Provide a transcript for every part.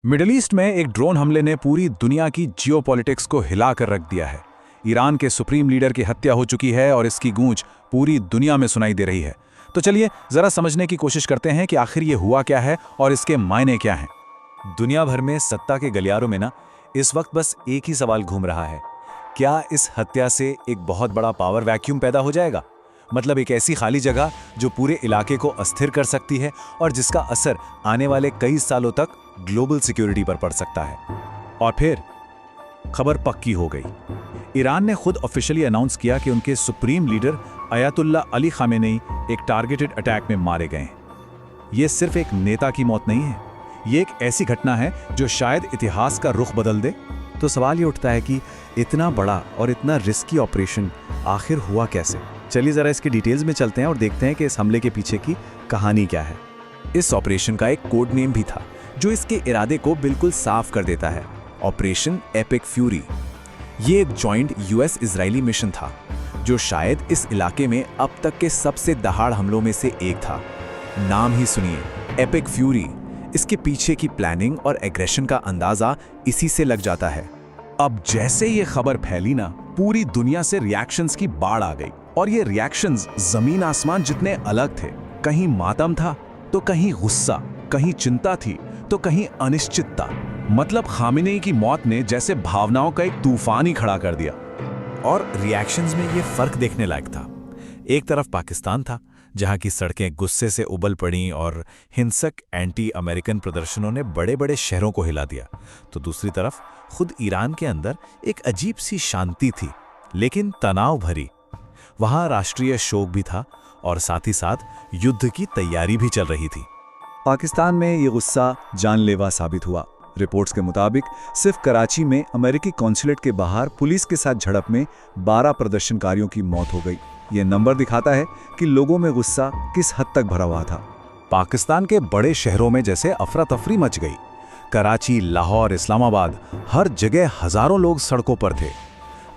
Middle east में एक drone हमले ने पूरी दुनिया की जियोपॉलिटिक्स को हिला कर रख दिया है। ईरान के सुप्रीम लीडर की हत्या हो चुकी है और इसकी गूंज पूरी दुनिया में सुनाई दे रही है। तो चलिए जरा समझने की कोशिश करते हैं कि आखिर ये हुआ क्या है और इसके मायने क्या हैं। दुनिया भर में सत्ता के गलियारों में इस वक्त बस एक ही सवाल घूम रहा है, क्या इस हत्या से एक बहुत बड़ा पावर वैक्यूम पैदा हो जाएगा? मतलब एक ऐसी खाली जगह जो पूरे इलाके को अस्थिर कर सकती है और जिसका असर आने वाले कई सालों तक ग्लोबल सिक्योरिटी पर पड़ सकता है। और फिर खबर पक्की हो गई। ईरान ने खुद ऑफिशियली अनाउंस किया कि उनके supreme leader Ayatollah Ali Khamenei एक टारगेटेड अटैक में मारे गए हैं। ये सिर्फ एक नेता की मौत नहीं है, ये एक ऐसी घटना है जो शायद इतिहास का रुख बदल दे। तो सवाल ये उठता है कि इतना बड़ा और इतना रिस्की ऑपरेशन आखिर हुआ कैसे? चलिए जरा इसके डिटेल्स में चलते हैं और देखते हैं कि इस हमले के पीछे की कहानी क्या है। इस ऑपरेशन का एक कोड नेम भी था जो इसके इरादे को बिल्कुल साफ कर देता है, ऑपरेशन एपिक फ्यूरी। ये एक जॉइंट यूएस इजरायली मिशन था जो शायद इस इलाके में अब तक के सबसे दहाड़ हमलों में से एक था। नाम ही सुनिए, एपिक फ्यूरी। इसके पीछे की प्लानिंग और एग्रेशन का अंदाजा इसी से लग जाता है। अब जैसे ये खबर फैली ना, पूरी दुनिया से रिएक्शंस की बाढ़ आ गई और ये रिएक्शंस जमीन आसमान जितने अलग थे। कहीं मातम था तो कहीं गुस्सा, कहीं चिंता थी तो कहीं अनिश्चितता। मतलब खामेनेई की मौत ने जैसे भावनाओं का एक तूफान ही खड़ा कर दिया। और रिएक्शंस में ये फर्क देखने लायक था। एक तरफ पाकिस्तान था जहां की सड़कें गुस्से से उबल पड़ीं और हिंसक एंटी अमेरिकन प्रदर्शनों ने बड़े बड़े शहरों को हिला दिया। तो दूसरी तरफ खुद ईरान के अंदर एक अजीब सी शांति थी, लेकिन तनाव भरी। वहां राष्ट्रीय शोक भी था और साथ ही साथ युद्ध की तैयारी भी चल रही थी। पाकिस्तान में ये गुस्सा जानलेवा साबित हुआ। रिपोर्ट्स के मुताबिक सिर्फ कराची में अमेरिकी कॉन्सुलेट के बाहर पुलिस के साथ झड़प में 12 प्रदर्शनकारियों की मौत हो गई। ये नंबर दिखाता है कि लोगों में गुस्सा किस हद तक भरा हुआ था। पाकिस्तान के बड़े शहरों में जैसे अफरा तफरी मच गई। कराची, लाहौर, इस्लामाबाद, हर जगह हजारों लोग सड़कों पर थे।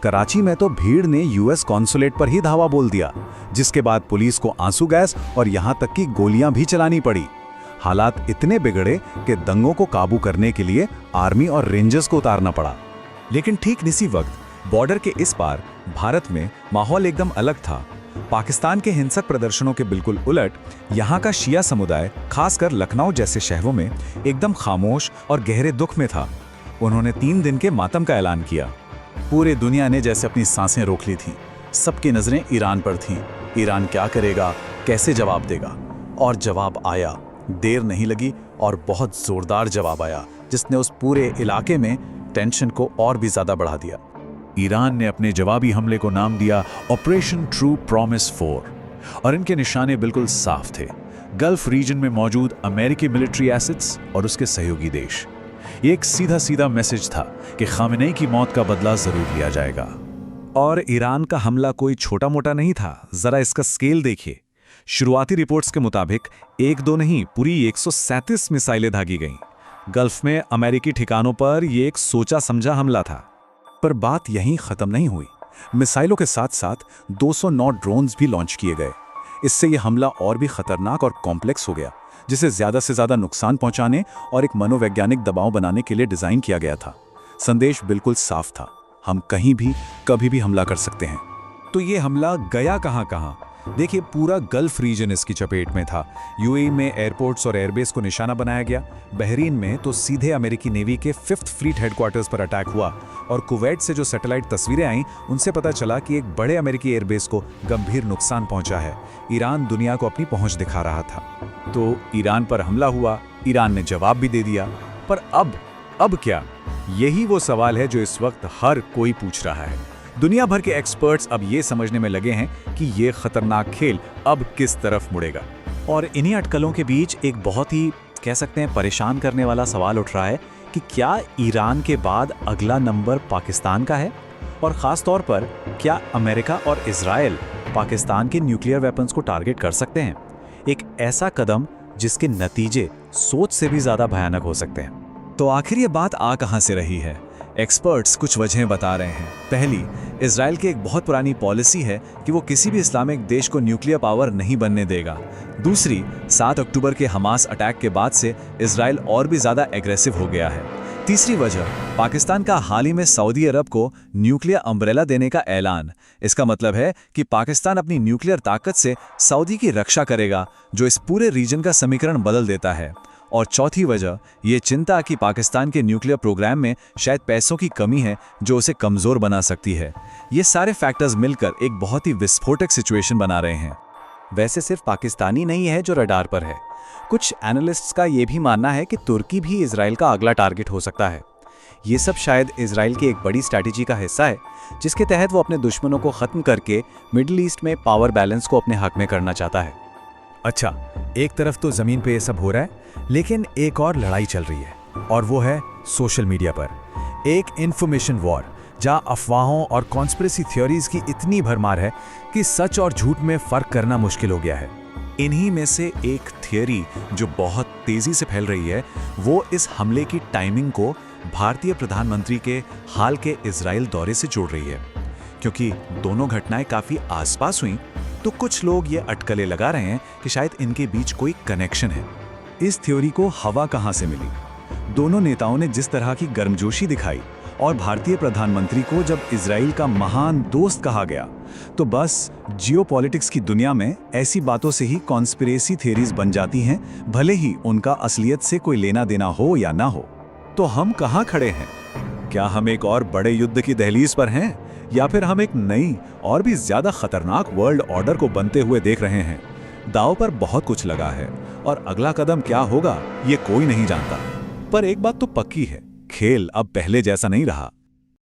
कराची में तो भीड़ ने यूएस कॉन्सुलेट पर ही धावा बोल दिया, जिसके बाद पुलिस को आंसू गैस और यहां तक कि गोलियां भी चलानी पड़ी। हालात इतने बिगड़े कि दंगों को काबू करने के लिए आर्मी और रेंजर्स को उतारना पड़ा। लेकिन ठीक इसी वक्त बॉर्डर के इस पार भारत में माहौल एकदम अलग था। पाकिस्तान के हिंसक प्रदर्शनों के बिल्कुल उलट यहाँ का शिया समुदाय, खासकर लखनऊ जैसे शहरों में, एकदम खामोश और गहरे दुख में था। उन्होंने 3 दिन के मातम का ऐलान किया। पूरे दुनिया ने जैसे अपनी सांसें रोक ली थी। सबकी नजरें ईरान पर थीं। ईरान क्या करेगा, कैसे जवाब देगा? और जवाब आया। देर नहीं लगी और बहुत जोरदार जवाब आया, जिसने उस पूरे इलाके में टेंशन को और भी ज्यादा बढ़ा दिया। ईरान ने अपने जवाबी हमले को नाम दिया ऑपरेशन ट्रू प्रॉमिस 4 और इनके निशाने बिल्कुल साफ थे। गल्फ रीजन में मौजूद अमेरिकी मिलिट्री एसेट्स और उसके सहयोगी देश। ये एक सीधा सीधा मैसेज था कि खामेनेई की मौत का बदला जरूर लिया जाएगा। और ईरान का हमला कोई छोटा मोटा नहीं था। जरा इसका स्केल देखिए। शुरुआती रिपोर्ट्स के मुताबिक 1-2 नहीं, पूरी 137 मिसाइलें दागी गईं। गल्फ में अमेरिकी ठिकानों पर यह एक सोचा समझा हमला था। पर बात यहीं खत्म नहीं हुई। मिसाइलों के साथ साथ 209 ड्रोन्स भी लॉन्च किए गए। इससे यह हमला और भी खतरनाक और कॉम्प्लेक्स हो गया, जिसे ज्यादा से ज्यादा नुकसान पहुंचाने और एक मनोवैज्ञानिक दबाव बनाने के लिए डिजाइन किया गया था। संदेश बिल्कुल साफ था, हम कहीं भी कभी भी हमला कर सकते हैं। तो ये हमला गया कहां? देखिए, पूरा गल्फ रीजन इसकी चपेट में था। यूएई में एयरपोर्ट्स और एयरबेस को निशाना बनाया गया। बहरीन में तो सीधे अमेरिकी नेवी के 5th फ्लीट हेडक्वार्टर्स पर अटैक हुआ और कुवैत से जो सैटेलाइट तस्वीरें आईं, उनसे पता चला कि एक बड़े अमेरिकी एयरबेस को गंभीर नुकसान पहुंचा है। ईरान दुनिया को अपनी पहुंच दिखा रहा था। तो ईरान पर हमला हुआ, ईरान ने जवाब भी दे दिया। पर अब क्या? यही वो सवाल है जो इस वक्त हर कोई पूछ रहा है। दुनिया भर के एक्सपर्ट्स अब ये समझने में लगे हैं कि ये खतरनाक खेल अब किस तरफ मुड़ेगा। और इन्हीं अटकलों के बीच एक बहुत ही कह सकते हैं परेशान करने वाला सवाल उठ रहा है कि क्या ईरान के बाद अगला नंबर पाकिस्तान का है? और ख़ास तौर पर क्या अमेरिका और इजराइल पाकिस्तान के न्यूक्लियर वेपन्स को टारगेट कर सकते हैं? एक ऐसा कदम जिसके नतीजे सोच से भी ज़्यादा भयानक हो सकते हैं। तो आखिर ये बात आ कहां से रही है? एक्सपर्ट्स कुछ वजहें बता रहे हैं। पहली, इजराइल की एक बहुत पुरानी पॉलिसी है कि वो किसी भी इस्लामिक देश को न्यूक्लियर पावर नहीं बनने देगा। दूसरी, 7 अक्टूबर के हमास अटैक के बाद से इजराइल और भी ज़्यादा एग्रेसिव हो गया है। तीसरी वजह, पाकिस्तान का हाल ही में सऊदी अरब को न्यूक्लियर अम्ब्रेला देने का ऐलान। इसका मतलब है कि पाकिस्तान अपनी न्यूक्लियर ताकत से सऊदी की रक्षा करेगा, जो इस पूरे रीजन का समीकरण बदल देता है। और चौथी वजह, ये चिंता कि पाकिस्तान के न्यूक्लियर प्रोग्राम में शायद पैसों की कमी है जो उसे कमज़ोर बना सकती है। ये सारे फैक्टर्स मिलकर एक बहुत ही विस्फोटक सिचुएशन बना रहे हैं। वैसे सिर्फ पाकिस्तानी नहीं है जो रडार पर है। कुछ एनालिस्ट्स का ये भी मानना है कि तुर्की भी इजराइल का अगला टारगेट हो सकता है। ये सब शायद इजराइल की एक बड़ी स्ट्रैटेजी का हिस्सा है, जिसके तहत वो अपने दुश्मनों को ख़त्म करके मिडिल ईस्ट में पावर बैलेंस को अपने हक में करना चाहता है। अच्छा, एक तरफ तो जमीन पे ये सब हो रहा है, लेकिन एक और लड़ाई चल रही है, और वो है सोशल मीडिया पर। एक इन्फॉर्मेशन वॉर, जहां अफवाहों और कॉन्स्पिरेसी थ्योरीज की इतनी भरमार है कि सच और झूठ में फर्क करना मुश्किल हो गया है। इन्हीं में से एक थियरी जो बहुत तेजी से फैल रही है, वो इस हमले की टाइमिंग को भारतीय प्रधानमंत्री के हाल के इजराइल दौरे से जोड़ रही है। क्योंकि दोनों घटनाएं काफी आसपास हुई, तो कुछ लोग ये अटकलें लगा रहे हैं कि शायद इनके बीच कोई कनेक्शन है। इस थ्योरी को हवा कहां से मिली? दोनों नेताओं ने जिस तरह की गर्मजोशी दिखाई और भारतीय प्रधानमंत्री को जब इजराइल का महान दोस्त कहा गया, तो बस जियोपॉलिटिक्स की दुनिया में ऐसी बातों से ही कॉन्स्पिरेसी थ्योरीज बन जाती हैं, भले ही उनका असलियत से कोई लेना देना हो या ना हो। तो हम कहां खड़े हैं? क्या हम एक और बड़े युद्ध की दहलीज पर हैं, या फिर हम एक नई और भी ज्यादा खतरनाक वर्ल्ड ऑर्डर को बनते हुए देख रहे हैं? दांव पर बहुत कुछ लगा है, और अगला कदम क्या होगा ये कोई नहीं जानता। पर एक बात तो पक्की है, खेल अब पहले जैसा नहीं रहा।